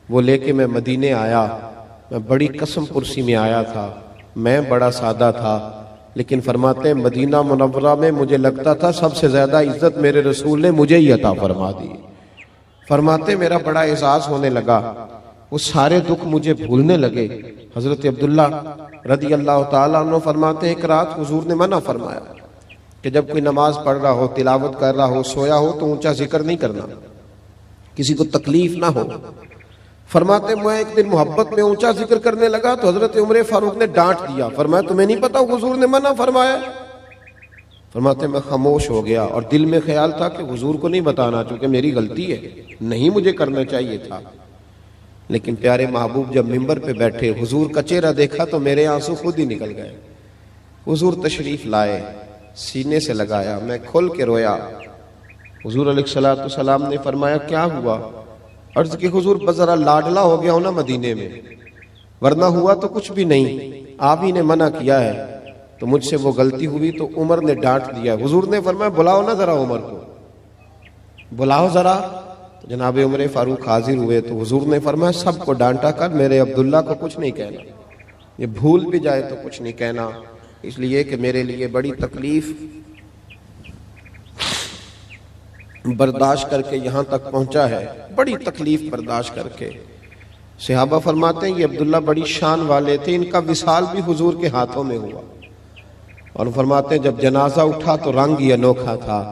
وہ لے کے میں مدینے آیا. میں بڑی قسم پرسی میں آیا تھا, میں بڑا سادہ تھا, لیکن فرماتے ہیں مدینہ منورہ میں مجھے لگتا تھا سب سے زیادہ عزت میرے رسول نے مجھے ہی عطا فرما دی. فرماتے میرا بڑا اعزاز ہونے لگا, وہ سارے دکھ مجھے بھولنے لگے. حضرت عبداللہ رضی اللہ تعالیٰ عنہ فرماتے ہیں ایک رات حضور نے منع فرمایا کہ جب کوئی نماز پڑھ رہا ہو, تلاوت کر رہا ہو, سویا ہو تو اونچا ذکر نہیں کرنا, کسی کو تکلیف نہ ہو. فرماتے میں ایک دن محبت میں اونچا ذکر کرنے لگا تو حضرت عمر فاروق نے ڈانٹ دیا. فرمایا تمہیں نہیں پتا حضور نے منع فرمایا؟ فرماتے میں خاموش ہو گیا اور دل میں خیال تھا کہ حضور کو نہیں بتانا چونکہ میری غلطی ہے, نہیں مجھے کرنا چاہیے تھا. لیکن پیارے محبوب جب منبر پہ بیٹھے, حضور کا چہرہ دیکھا تو میرے آنسو خود ہی نکل گئے. حضور تشریف لائے, سینے سے لگایا, میں کھل کے رویا. حضور علیہ السلام نے فرمایا کیا ہوا؟ عرض کہ حضور بس ذرا لاڈلا ہو گیا ہوں نا مدینے میں, ورنہ ہوا تو کچھ بھی نہیں, آپ ہی نے منع کیا ہے تو مجھ سے وہ غلطی ہوئی تو عمر نے ڈانٹ دیا. حضور نے فرمایا بلاؤ نا ذرا عمر کو, بلاؤ ذرا. جناب عمر فاروق حاضر ہوئے تو حضور نے فرمایا سب کو ڈانٹا کر میرے عبداللہ کو کچھ نہیں کہنا, یہ بھول بھی جائے تو کچھ نہیں کہنا, اس لیے کہ میرے لیے بڑی تکلیف برداشت کر کے یہاں تک پہنچا ہے, بڑی تکلیف برداشت کر کے. صحابہ فرماتے ہیں یہ عبداللہ بڑی شان والے تھے, ان کا وصال بھی حضور کے ہاتھوں میں ہوا. اور فرماتے ہیں جب جنازہ اٹھا تو رنگ ہی انوکھا تھا,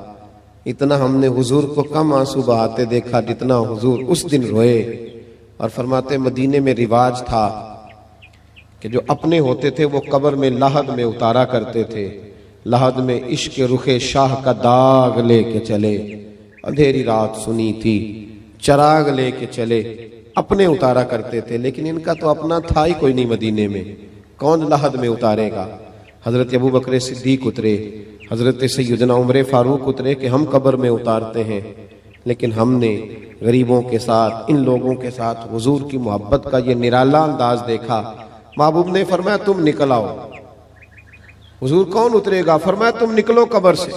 اتنا ہم نے حضور کو کم آنسو بہاتے دیکھا جتنا حضور اس دن روئے. اور فرماتے ہیں مدینے میں رواج تھا کہ جو اپنے ہوتے تھے وہ قبر میں لحد میں اتارا کرتے تھے, لحد میں عشق رخ شاہ کا داغ لے کے چلے, اندھیری رات سنی تھی چراغ لے کے چلے, اپنے اتارا کرتے تھے. لیکن ان کا تو اپنا تھا ہی کوئی نہیں مدینے میں, کون لحد میں اتارے گا؟ حضرت ابو بکر صدیق اترے, حضرت سیدنا عمر فاروق اترے کہ ہم قبر میں اتارتے ہیں. لیکن ہم نے غریبوں کے ساتھ, ان لوگوں کے ساتھ حضور کی محبت کا یہ نرالا انداز دیکھا. محبوب نے فرمایا تم نکل آؤ. حضور کون اترے گا؟ فرمایا تم نکلو قبر سے.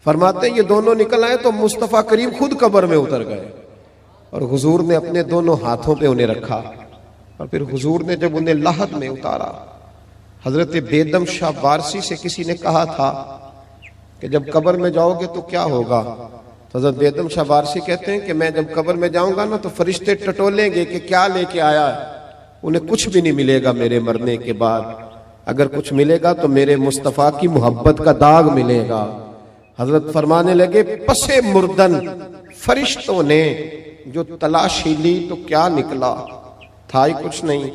فرماتے یہ دونوں نکل آئے تو مصطفیٰ کریم خود قبر میں اتر گئے اور حضور نے اپنے دونوں ہاتھوں پہ انہیں رکھا. اور پھر حضور نے جب انہیں لحد میں اتارا, حضرت بیدم شاہ وارسی سے کسی نے کہا تھا کہ جب قبر میں جاؤ گے تو کیا ہوگا؟ حضرت بیدم شاہ وارسی کہتے ہیں کہ میں جب قبر میں جاؤں گا نا تو فرشتے ٹٹولیں گے کہ کیا لے کے آیا ہے. انہیں کچھ بھی نہیں ملے گا میرے مرنے کے بعد, اگر کچھ ملے گا تو میرے مصطفیٰ کی محبت کا داغ ملے گا. حضرت فرمانے لگے پسے مردن فرشتوں نے جو تلاشی لی تو کیا نکلا؟ تھا ہی کچھ نہیں.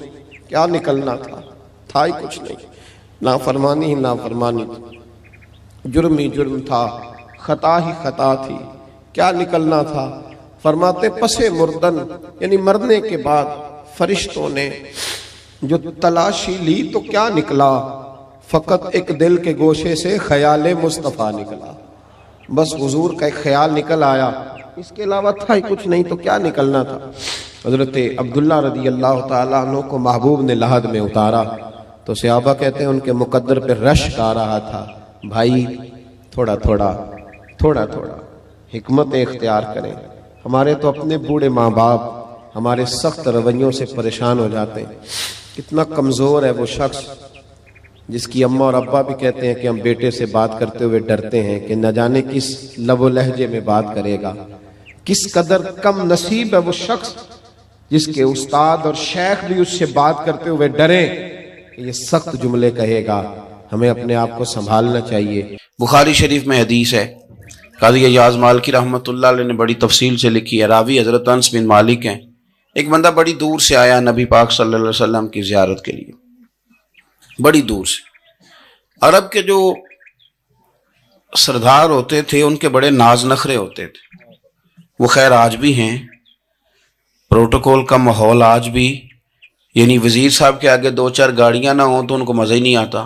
کیا نکلنا تھا؟ تھا ہی کچھ نہیں. نافرمانی ہی نافرمانی تھی, جرم ہی جرم تھا, خطا ہی خطا تھی, کیا نکلنا تھا؟ فرماتے پسے مردن یعنی مرنے کے بعد فرشتوں نے جو تلاشی لی تو کیا نکلا؟ فقط ایک دل کے گوشے سے خیال مصطفیٰ نکلا. بس حضور کا ایک خیال نکل آیا, اس کے علاوہ تھا ہی کچھ نہیں, تو کیا نکلنا تھا؟ حضرت عبداللہ رضی اللہ تعالیٰ عنہ کو محبوب نے لحد میں اتارا تو صحابہ کہتے ہیں ان کے مقدر پہ رشک آ رہا تھا. بھائی تھوڑا تھوڑا تھوڑا تھوڑا حکمت اختیار کریں. ہمارے تو اپنے بوڑھے ماں باپ ہمارے سخت رویوں سے پریشان ہو جاتے ہیں. کتنا کمزور ہے وہ شخص جس کی اماں اور ابا بھی کہتے ہیں کہ ہم بیٹے سے بات کرتے ہوئے ڈرتے ہیں کہ نہ جانے کس لب و لہجے میں بات کرے گا. کس قدر کم نصیب ہے وہ شخص جس کے استاد اور شیخ بھی اس سے بات کرتے ہوئے ڈریں کہ یہ سخت جملے کہے گا. ہمیں اپنے آپ کو سنبھالنا چاہیے. بخاری شریف میں حدیث ہے, قاضی ایاز مالکی رحمۃ اللہ علیہ نے بڑی تفصیل سے لکھی ہے. راوی حضرت انس بن مالک ہیں. ایک بندہ بڑی دور سے آیا نبی پاک صلی اللہ علیہ وسلم کی زیارت کے لیے, بڑی دور سے. عرب کے جو سردار ہوتے تھے ان کے بڑے ناز نخرے ہوتے تھے. وہ خیر آج بھی ہیں, پروٹوکول کا ماحول آج بھی, یعنی وزیر صاحب کے آگے 2-4 گاڑیاں نہ ہوں تو ان کو مزہ ہی نہیں آتا.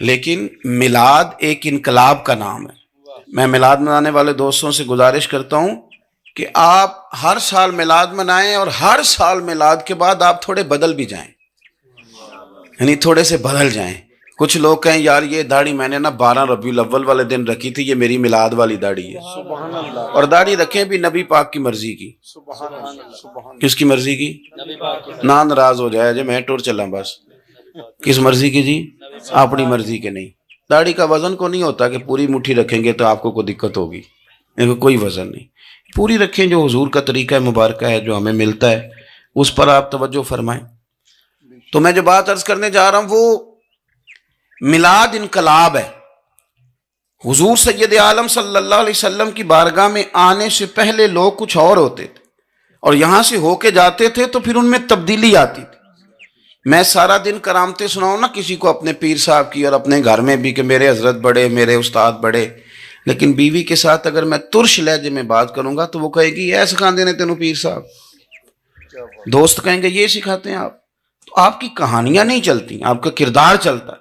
لیکن میلاد ایک انقلاب کا نام ہے. میں میلاد منانے والے دوستوں سے گزارش کرتا ہوں کہ آپ ہر سال میلاد منائیں اور ہر سال میلاد کے بعد آپ تھوڑے بدل بھی جائیں، یعنی تھوڑے سے بدل جائیں. کچھ لوگ کہیں یار یہ داڑھی میں نے نا 12 ربیع الاول والے دن رکھی تھی، یہ میری میلاد والی داڑھی ہے. اور داڑھی رکھیں بھی نبی پاک کی مرضی کی. کس کی مرضی کی؟ نہ ناراض ہو جائے جی میں ٹور چلا بس. کس مرضی کی جی؟ اپنی مرضی کے نہیں. داڑھی کا وزن کو نہیں ہوتا کہ پوری مٹھی رکھیں گے تو آپ کو کوئی دقت ہوگی، کوئی وزن نہیں. پوری رکھیں، جو حضور کا طریقہ مبارکہ ہے جو ہمیں ملتا ہے اس پر آپ توجہ فرمائیں. تو میں جو بات عرض کرنے جا رہا ہوں وہ میلاد انقلاب ہے. حضور سید عالم صلی اللہ علیہ وسلم کی بارگاہ میں آنے سے پہلے لوگ کچھ اور ہوتے تھے اور یہاں سے ہو کے جاتے تھے تو پھر ان میں تبدیلی آتی تھی. میں سارا دن کرامتیں سناؤں نا کسی کو اپنے پیر صاحب کی اور اپنے گھر میں بھی کہ میرے حضرت بڑے، میرے استاد بڑے، لیکن بیوی کے ساتھ اگر میں ترش لہجے میں بات کروں گا تو وہ کہے گی اے سکھاندے نے تینوں پیر صاحب. دوست کہیں گے یہ سکھاتے ہیں آپ. تو آپ کی کہانیاں نہیں چلتی، آپ کا کردار چلتا ہے.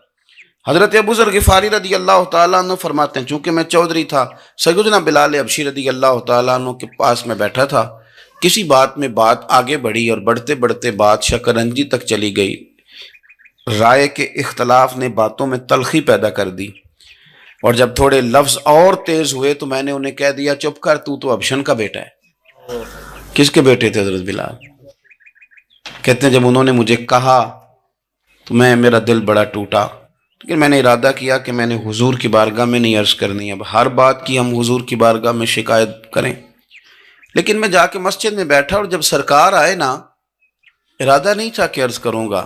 حضرت ابو ذر غفاری رضی اللہ تعالیٰ عنہ فرماتے ہیں چونکہ میں چودھری تھا، سیدنا بلال حبشی رضی اللہ تعالیٰ عنہ کے پاس میں بیٹھا تھا. کسی بات میں بات آگے بڑھی اور بڑھتے بڑھتے بات شکرنجی تک چلی گئی. رائے کے اختلاف نے باتوں میں تلخی پیدا کر دی اور جب تھوڑے لفظ اور تیز ہوئے تو میں نے انہیں کہہ دیا چپ کر، تو ابشن کا بیٹا ہے. کس کے بیٹے تھے حضرت بلال؟ کہتے ہیں جب انہوں نے مجھے کہا تو میرا دل بڑا ٹوٹا، لیکن میں نے ارادہ کیا کہ میں نے حضور کی بارگاہ میں نہیں عرض کرنی. اب ہر بات کی ہم حضور کی بارگاہ میں شکایت کریں. لیکن میں جا کے مسجد میں بیٹھا اور جب سرکار آئے نا، ارادہ نہیں تھا کہ عرض کروں گا،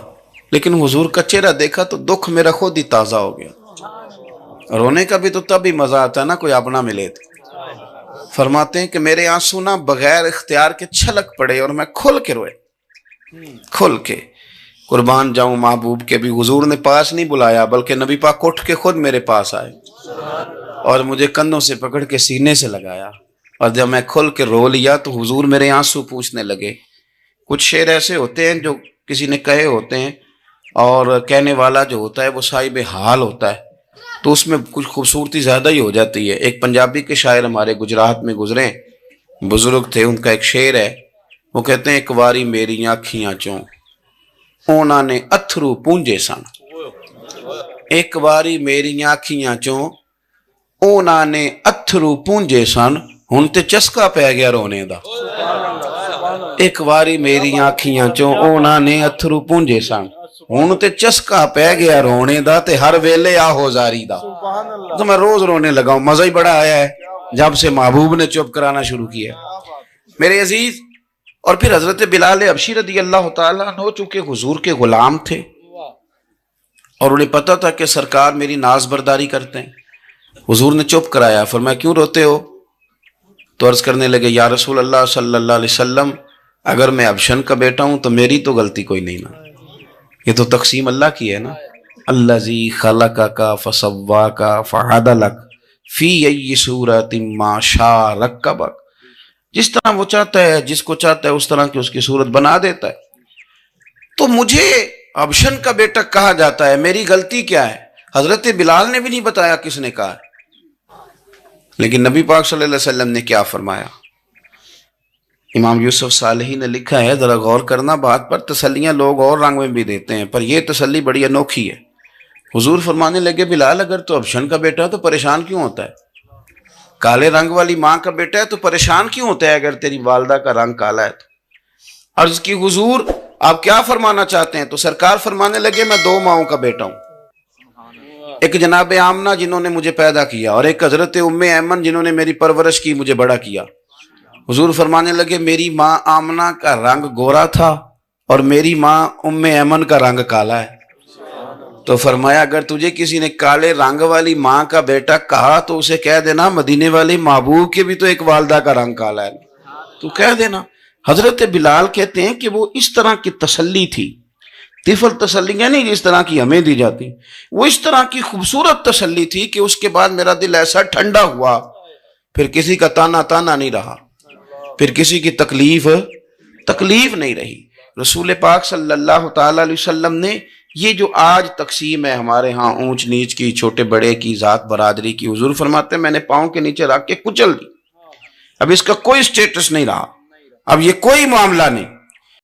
لیکن حضور کا چہرہ دیکھا تو دکھ میرا خود ہی تازہ ہو گیا. رونے کا بھی تو تب ہی مزہ آتا ہے نا کوئی اپنا ملے تو. فرماتے ہیں کہ میرے آنسو نا بغیر اختیار کے چھلک پڑے اور میں کھل کے روئے، کھل کے. قربان جاؤں محبوب کے بھی حضور نے پاس نہیں بلایا بلکہ نبی پاک اٹھ کے خود میرے پاس آئے اور مجھے کندھوں سے پکڑ کے سینے سے لگایا. اور جب میں کھل کے رو لیا تو حضور میرے آنسو پوچھنے لگے. کچھ شعر ایسے ہوتے ہیں جو کسی نے کہے ہوتے ہیں اور کہنے والا جو ہوتا ہے وہ صاحب حال ہوتا ہے تو اس میں کچھ خوبصورتی زیادہ ہی ہو جاتی ہے. ایک پنجابی کے شاعر ہمارے گجرات میں گزرے، بزرگ تھے، ان کا ایک شعر ہے. وہ کہتے ہیں ایک واری میری آنکھیاں چوں اونا نے اتھرو پونجے سن. ایک واری میری آنکھیاں چوں اونا نے اتھرو پونجے سن، ہن تے چسکا پہ گیا رونے دا. ایک واری میری آنکھیاں چوں اونا نے اتھرو پونجے سن، ہن تے چسکا پہ گیا رونے دا تے ہر ویلے آہو زاری دا. تو میں روز رونے لگا ہوں. مزہ ہی بڑا آیا ہے جب سے محبوب نے چپ کرانا شروع کیا میرے عزیز. اور پھر حضرت بلال حبشی رضی اللہ تعالیٰ عنہ چونکہ حضور کے غلام تھے اور انہیں پتا تھا کہ سرکار میری ناز برداری کرتے ہیں. حضور نے چپ کرایا. فرمایا کیوں روتے ہو؟ تو عرض کرنے لگے یا رسول اللہ صلی اللہ علیہ وسلم اگر میں ابشن کا بیٹا ہوں تو میری تو غلطی کوئی نہیں نا، یہ تو تقسیم اللہ کی ہے نا. الذی خلقک فسواک فعدلک فی ای صورت ما شاء رکبک. جس طرح وہ چاہتا ہے، جس کو چاہتا ہے اس طرح کی اس کی صورت بنا دیتا ہے. تو مجھے ابشن کا بیٹا کہا جاتا ہے، میری غلطی کیا ہے؟ حضرت بلال نے بھی نہیں بتایا کس نے کہا، لیکن نبی پاک صلی اللہ علیہ وسلم نے کیا فرمایا. امام یوسف صالحی نے لکھا ہے، ذرا غور کرنا بات پر، تسلیاں لوگ اور رنگ میں بھی دیتے ہیں پر یہ تسلی بڑی انوکھی ہے. حضور فرمانے لگے بلال اگر تو ابشن کا بیٹا تو پریشان کیوں ہوتا ہے؟ کالے رنگ والی ماں کا بیٹا ہے تو پریشان کیوں ہوتا ہے اگر تیری والدہ کا رنگ کالا ہے تو؟ عرض کی حضور آپ کیا فرمانا چاہتے ہیں؟ تو سرکار فرمانے لگے میں 2 ماؤں کا بیٹا ہوں، ایک جناب آمنہ جنہوں نے مجھے پیدا کیا اور ایک حضرت ام ایمن جنہوں نے میری پرورش کی، مجھے بڑا کیا. حضور فرمانے لگے میری ماں آمنہ کا رنگ گورا تھا اور میری ماں ام ایمن کا رنگ کالا ہے. تو فرمایا اگر تجھے کسی نے کالے رنگ والی ماں کا بیٹا کہا تو اسے کہہ دینا مدینے والی محبوب کے بھی تو ایک والدہ کا رنگ کالا ہے، تو کہہ دینا. حضرت بلال کہتے ہیں کہ وہ اس طرح کی تسلی تھی، طفل تسلیاں نہیں جس طرح کی ہمیں دی جاتی، وہ اس طرح کی خوبصورت تسلی تھی کہ اس کے بعد میرا دل ایسا ٹھنڈا ہوا، پھر کسی کا تانا نہیں رہا، پھر کسی کی تکلیف نہیں رہی. رسول پاک صلی اللہ تعالی علیہ وسلم نے یہ جو آج تقسیم ہے ہمارے ہاں اونچ نیچ کی، چھوٹے بڑے کی، ذات برادری کی، حضور فرماتے ہیں میں نے پاؤں کے نیچے رکھ کے کچل دی، اب اس کا کوئی سٹیٹس نہیں رہا، اب یہ کوئی معاملہ نہیں.